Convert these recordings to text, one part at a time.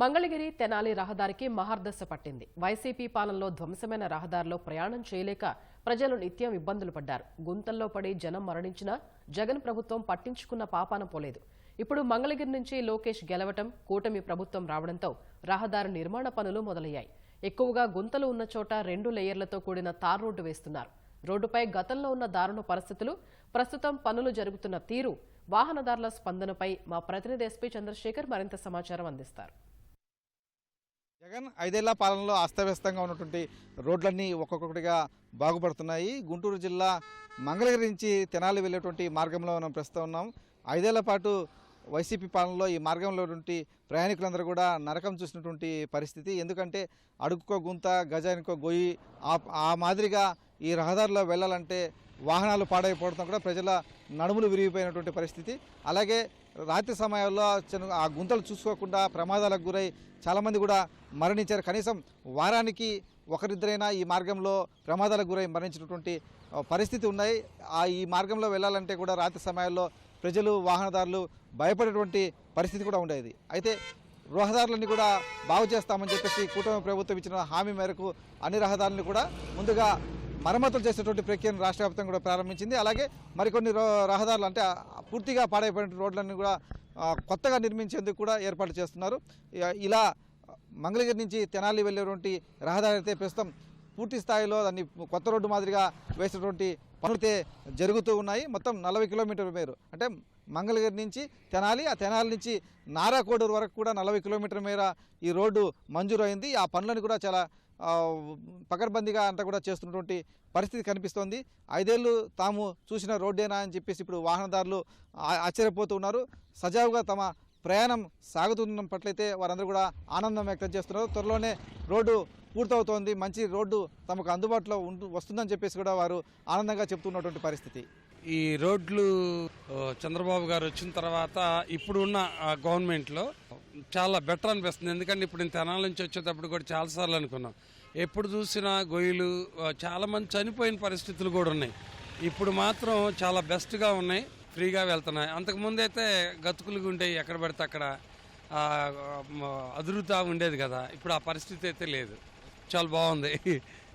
మంగళగిరి తెనాలి రహదారికి మహర్దశ పట్టింది. వైసీపీ పాలనలో ధ్వంసమైన రహదారిలో ప్రయాణం చేయలేక ప్రజలు నిత్యం ఇబ్బందులు పడ్డారు. గుంతల్లో పడి జనం మరణించినా జగన్ ప్రభుత్వం పట్టించుకున్న పాపాన పోలేదు. ఇప్పుడు మంగళగిరి నుంచి లోకేష్ గెలవటం, కూటమి ప్రభుత్వం రావడంతో రహదారి నిర్మాణ పనులు మొదలయ్యాయి. ఎక్కువగా గుంతలు ఉన్న చోట 2 లేయర్లతో కూడిన తార్ రోడ్డు వేస్తున్నారు. రోడ్డుపై గతంలో ఉన్న దారుణ పరిస్థితులు, ప్రస్తుతం పనులు జరుగుతున్న తీరు, వాహనదారుల స్పందనపై మా ప్రతినిధి ఎస్పీ చంద్రశేఖర్ మరింత సమాచారం అందిస్తారు. జగన్ 5 ఏళ్ల పాలనలో అస్తవ్యస్తంగా ఉన్నటువంటి రోడ్లన్నీ ఒక్కొక్కటిగా బాగుపడుతున్నాయి. గుంటూరు జిల్లా మంగళగిరి నుంచి తెనాలి వెళ్ళేటువంటి మార్గంలో మనం ప్రస్తుతం ఉన్నాం. 5 ఏళ్ల పాటు వైసీపీ పాలనలో ఈ మార్గంలో ప్రయాణికులందరూ కూడా నరకం చూసినటువంటి పరిస్థితి. ఎందుకంటే అడుగుకో గుంత, గజానికో గొయ్యి, ఆ మాదిరిగా ఈ రహదారిలో వెళ్ళాలంటే వాహనాలు పాడైపోవడంతో కూడా ప్రజల నడుములు విరిగిపోయినటువంటి పరిస్థితి. అలాగే రాత్రి సమయాల్లో ఆ గుంతలు చూసుకోకుండా ప్రమాదాలకు గురై చాలామంది కూడా మరణించారు. కనీసం వారానికి ఒకరిద్దరైనా ఈ మార్గంలో ప్రమాదాలకు గురై మరణించినటువంటి పరిస్థితి ఉన్నాయి. ఈ మార్గంలో వెళ్ళాలంటే కూడా రాత్రి సమయాల్లో ప్రజలు, వాహనదారులు భయపడేటువంటి పరిస్థితి కూడా ఉండేది. అయితే రహదారులన్నీ కూడా బాగు చేస్తామని చెప్పేసి కూటమి ప్రభుత్వం ఇచ్చిన హామీ మేరకు అన్ని రహదారులను కూడా ముందుగా మరమ్మతులు చేసేటువంటి ప్రక్రియను రాష్ట్ర వ్యాప్తంగా కూడా ప్రారంభించింది. అలాగే మరికొన్ని రహదారులు అంటే పూర్తిగా పాడైపోయిన రోడ్లన్నీ కూడా కొత్తగా నిర్మించేందుకు కూడా ఏర్పాటు చేస్తున్నారు. ఇలా మంగళగిరి నుంచి తెనాలి వెళ్ళేటువంటి రహదారి అయితే ప్రస్తుతం పూర్తి స్థాయిలో దాన్ని కొత్త రోడ్డు మాదిరిగా వేసేటువంటి పనులైతే జరుగుతూ ఉన్నాయి. మొత్తం 40 కిలోమీటర్ల మేర అంటే మంగళగిరి నుంచి తెనాలి, ఆ తెనాలి నుంచి నారాకోడూరు వరకు కూడా 40 కిలోమీటర్ల మేర ఈ రోడ్డు మంజూరు అయింది. ఆ పనులను కూడా చాలా పకడ్బందీగా అంతా కూడా చేస్తున్నటువంటి పరిస్థితి కనిపిస్తోంది. 5 ఏళ్ళు తాము చూసిన రోడ్డేనా అని చెప్పేసి ఇప్పుడు వాహనదారులు ఆశ్చర్యపోతూ ఉన్నారు. సజావుగా తమ ప్రయాణం సాగుతున్న పట్లయితే వారందరూ కూడా ఆనందం వ్యక్తం చేస్తున్నారు. త్వరలోనే రోడ్డు పూర్తవుతోంది, మంచి రోడ్డు తమకు అందుబాటులో వస్తుందని చెప్పేసి కూడా వారు ఆనందంగా చెప్తున్నటువంటి పరిస్థితి. ఈ రోడ్లు చంద్రబాబు గారు వచ్చిన తర్వాత ఇప్పుడు ఉన్న గవర్నమెంట్లో చాలా బెటర్ అనిపిస్తుంది. ఎందుకంటే ఇప్పుడు నేను తెనాల నుంచి వచ్చేటప్పుడు కూడా చాలాసార్లు అనుకున్నాం, ఎప్పుడు చూసినా గొయ్యలు, చాలామంది చనిపోయిన పరిస్థితులు కూడా ఉన్నాయి. ఇప్పుడు మాత్రం చాలా బెస్ట్గా ఉన్నాయి, ఫ్రీగా వెళ్తున్నాయి. అంతకుముందు అయితే గతుకులుగా ఉండేవి, ఎక్కడ పడితే అక్కడ అదురుతా ఉండేది కదా. ఇప్పుడు ఆ పరిస్థితి అయితే లేదు, చాలా బాగుంది.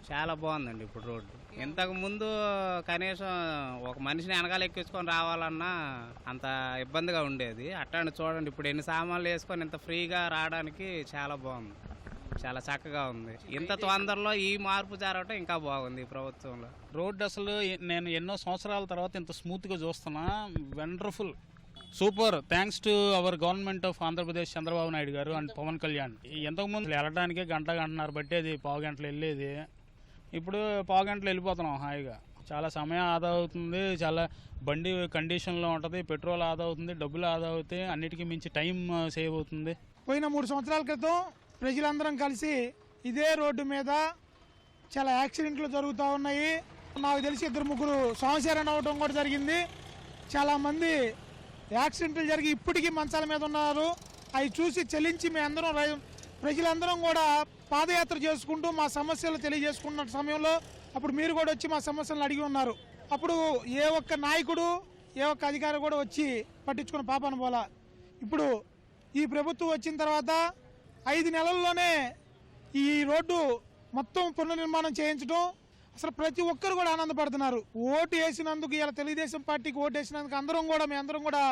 చాలా బాగుందండి ఇప్పుడు రోడ్డు. ఇంతకు ముందు కనీసం ఒక మనిషిని వెనకాల ఎక్కించుకొని రావాలన్నా అంత ఇబ్బందిగా ఉండేది. అట్లాంటి చూడండి, ఇప్పుడు ఎన్ని సామాన్లు వేసుకొని ఇంత ఫ్రీగా రావడానికి చాలా బాగుంది, చాలా చక్కగా ఉంది. ఇంత తొందరలో ఈ మార్పు జరగటం ఇంకా బాగుంది ఈ ప్రభుత్వంలో. రోడ్డు అసలు నేను ఎన్నో సంవత్సరాల తర్వాత ఇంత స్మూత్గా చూస్తున్నా. Wonderful, super. Thanks to our government of Andhra Pradesh, Chandrababu Naidu గారు అండ్ పవన్ కళ్యాణ్. ఇంతకుముందు వెళ్ళడానికి గంటన్నర పట్టేది, పావు గంటలు వెళ్ళేది. ఇప్పుడు పావు గంటలు వెళ్ళిపోతున్నాం హాయిగా. చాలా సమయం ఆదా అవుతుంది, చాలా బండి కండిషన్లో ఉంటుంది, పెట్రోల్ ఆదా అవుతుంది, డబ్బులు ఆదా అవుతాయి, అన్నిటికీ మించి టైం సేవ్ అవుతుంది. పోయిన 3 సంవత్సరాల క్రితం ప్రజలందరం కలిసి ఇదే రోడ్డు మీద చాలా యాక్సిడెంట్లు జరుగుతూ ఉన్నాయి. నాకు తెలిసి 2-3 సంవత్సరాలు అవడం కూడా జరిగింది. చాలామంది యాక్సిడెంట్లు జరిగి ఇప్పటికీ మంచాల మీద ఉన్నారు. అవి చూసి చెల్లించి ప్రజలందరం కూడా పాదయాత్ర చేసుకుంటూ మా సమస్యలు తెలియజేసుకున్న సమయంలో అప్పుడు మీరు కూడా వచ్చి మా సమస్యలను అడిగి ఉన్నారు. అప్పుడు ఏ ఒక్క నాయకుడు, ఏ ఒక్క అధికారి కూడా వచ్చి పట్టించుకున్న పాపాన పోలా. ఇప్పుడు ఈ ప్రభుత్వం వచ్చిన తర్వాత 5 నెలల్లోనే ఈ రోడ్డు మొత్తం పునర్నిర్మాణం చేయించడం, అసలు ప్రతి ఒక్కరు కూడా ఆనందపడుతున్నారు. ఓటు వేసినందుకు, ఇలా తెలుగుదేశం పార్టీకి ఓటు వేసినందుకు మేమందరం కూడా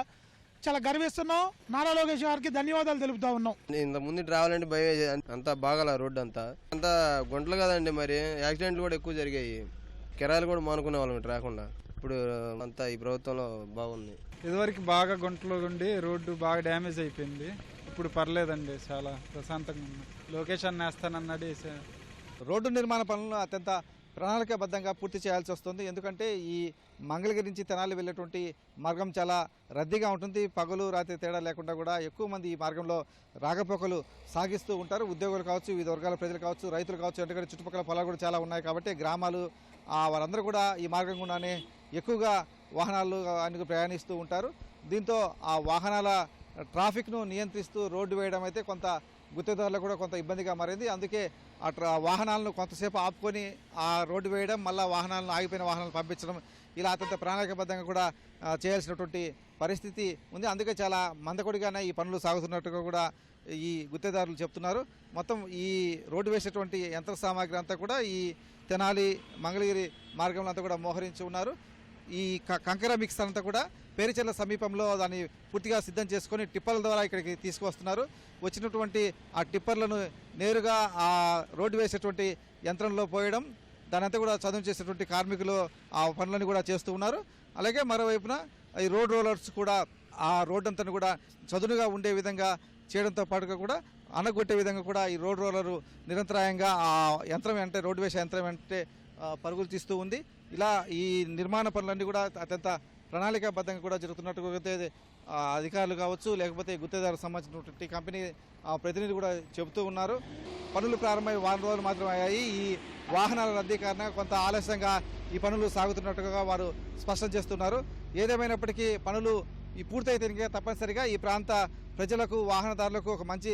చాలా గర్విస్తున్నాం. నారా లోకేష్ గారికి ధన్యవాదాలు తెలుపుతా ఉన్నాం. ఇంత ముందు రావాలంటే భయం, అంతా బాగాల రోడ్డు అంతా గుంటలు కదండి. మరి యాక్సిడెంట్లు కూడా ఎక్కువ జరిగాయి, కిరాయిలు కూడా మానుకునే వాళ్ళం రాకుండా. ఇప్పుడు అంతా ఈ ప్రభుత్వంలో బాగుంది. ఇదివరకు బాగా గుంటలు ఉండి రోడ్డు బాగా డ్యామేజ్ అయిపోయింది. ఇప్పుడు పర్లేదండి, చాలా ప్రశాంతంగా ఉంది. లోకేష్ అన్న వేస్తానన్నాడు. రోడ్డు నిర్మాణ పనులను అత్యంత ప్రణాళికాబద్ధంగా పూర్తి చేయాల్సి వస్తుంది. ఎందుకంటే ఈ మంగళగిరి నుంచి తెనాలి వెళ్ళేటువంటి మార్గం చాలా రద్దీగా ఉంటుంది. పగలు రాత్రి తేడా లేకుండా కూడా ఎక్కువ మంది ఈ మార్గంలో రాకపోకలు సాగిస్తూ ఉంటారు. ఉద్యోగులు కావచ్చు, వివిధ వర్గాల ప్రజలు కావచ్చు, రైతులు కావచ్చు. ఎందుకంటే చుట్టుపక్కల పొలాలు కూడా చాలా ఉన్నాయి కాబట్టి గ్రామాలు వారందరూ కూడా ఈ మార్గం గుండానే ఎక్కువగా వాహనాలు అన్ని ప్రయాణిస్తూ ఉంటారు. దీంతో ఆ వాహనాల ట్రాఫిక్ను నియంత్రిస్తూ రోడ్డు వేయడం అయితే కొంత గుత్తేదారులకు కూడా కొంత ఇబ్బందిగా మారింది. అందుకే వాహనాలను కొంతసేపు ఆపుకొని ఆ రోడ్డు వేయడం, మళ్ళీ ఆగిపోయిన వాహనాలను పంపించడం, ఇలా అత్యంత ప్రణాళికాబద్ధంగా కూడా చేయాల్సినటువంటి పరిస్థితి ఉంది. అందుకే చాలా మందకొడిగానే ఈ పనులు సాగుతున్నట్టుగా కూడా ఈ గుత్తేదారులు చెప్తున్నారు. మొత్తం ఈ రోడ్డు వేసేటువంటి యంత్ర సామాగ్రి అంతా కూడా ఈ తెనాలి మంగళగిరి మార్గంలో అంతా కూడా మోహరించి ఉన్నారు. ఈ కంకర మిక్స్ అంతా కూడా పేరుచెర్ల సమీపంలో దాన్ని పూర్తిగా సిద్ధం చేసుకొని టిప్పర్ల ద్వారా ఇక్కడికి తీసుకువస్తున్నారు. వచ్చినటువంటి ఆ టిప్పర్లను నేరుగా ఆ రోడ్డు వేసేటువంటి యంత్రంలో పోయడం, దానంతా కూడా చదును చేసేటువంటి కార్మికులు ఆ పనులను కూడా చేస్తూ ఉన్నారు. అలాగే మరోవైపున ఈ రోడ్ రోలర్స్ కూడా ఆ రోడ్ అంతా కూడా చదునుగా ఉండే విధంగా చేయడంతో పాటుగా కూడా అనగొట్టే విధంగా కూడా ఈ రోడ్ రోలరు నిరంతరాయంగా ఆ యంత్రం అంటే రోడ్డు వేసే యంత్రం అంటే పరుగులు తీస్తూ ఉంది. ఇలా ఈ నిర్మాణ పనులన్నీ కూడా అత్యంత ప్రణాళికాబద్ధంగా కూడా జరుగుతున్నట్టు అధికారులు కావచ్చు, లేకపోతే గుత్తేదారులకు సంబంధించినటువంటి కంపెనీ ప్రతినిధి కూడా చెబుతూ ఉన్నారు. పనులు ప్రారంభమై వారం రోజులు మాత్రమే అయ్యాయి. ఈ వాహనాల రద్దీ కారణంగా కొంత ఆలస్యంగా ఈ పనులు సాగుతున్నట్టుగా వారు స్పష్టం చేస్తున్నారు. ఏదేమైనప్పటికీ పనులు ఈ పూర్తయితే తప్పనిసరిగా ఈ ప్రాంత ప్రజలకు, వాహనదారులకు ఒక మంచి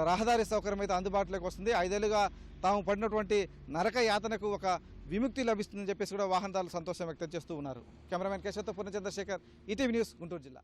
రహదారి సౌకర్యం అయితే అందుబాటులోకి వస్తుంది. 5 ఏళ్లుగా తాము పడినటువంటి నరక యాతనకు ఒక విముక్తి లభిస్తుందని చెప్పేసి కూడా వాహనదారులు సంతోషం వ్యక్తం చేస్తూ ఉన్నారు. కెమెరామెన్ కేశవతో పూర్ణ చంద్రశేఖర్, ఈటీవీ న్యూస్, గుంటూరు జిల్లా.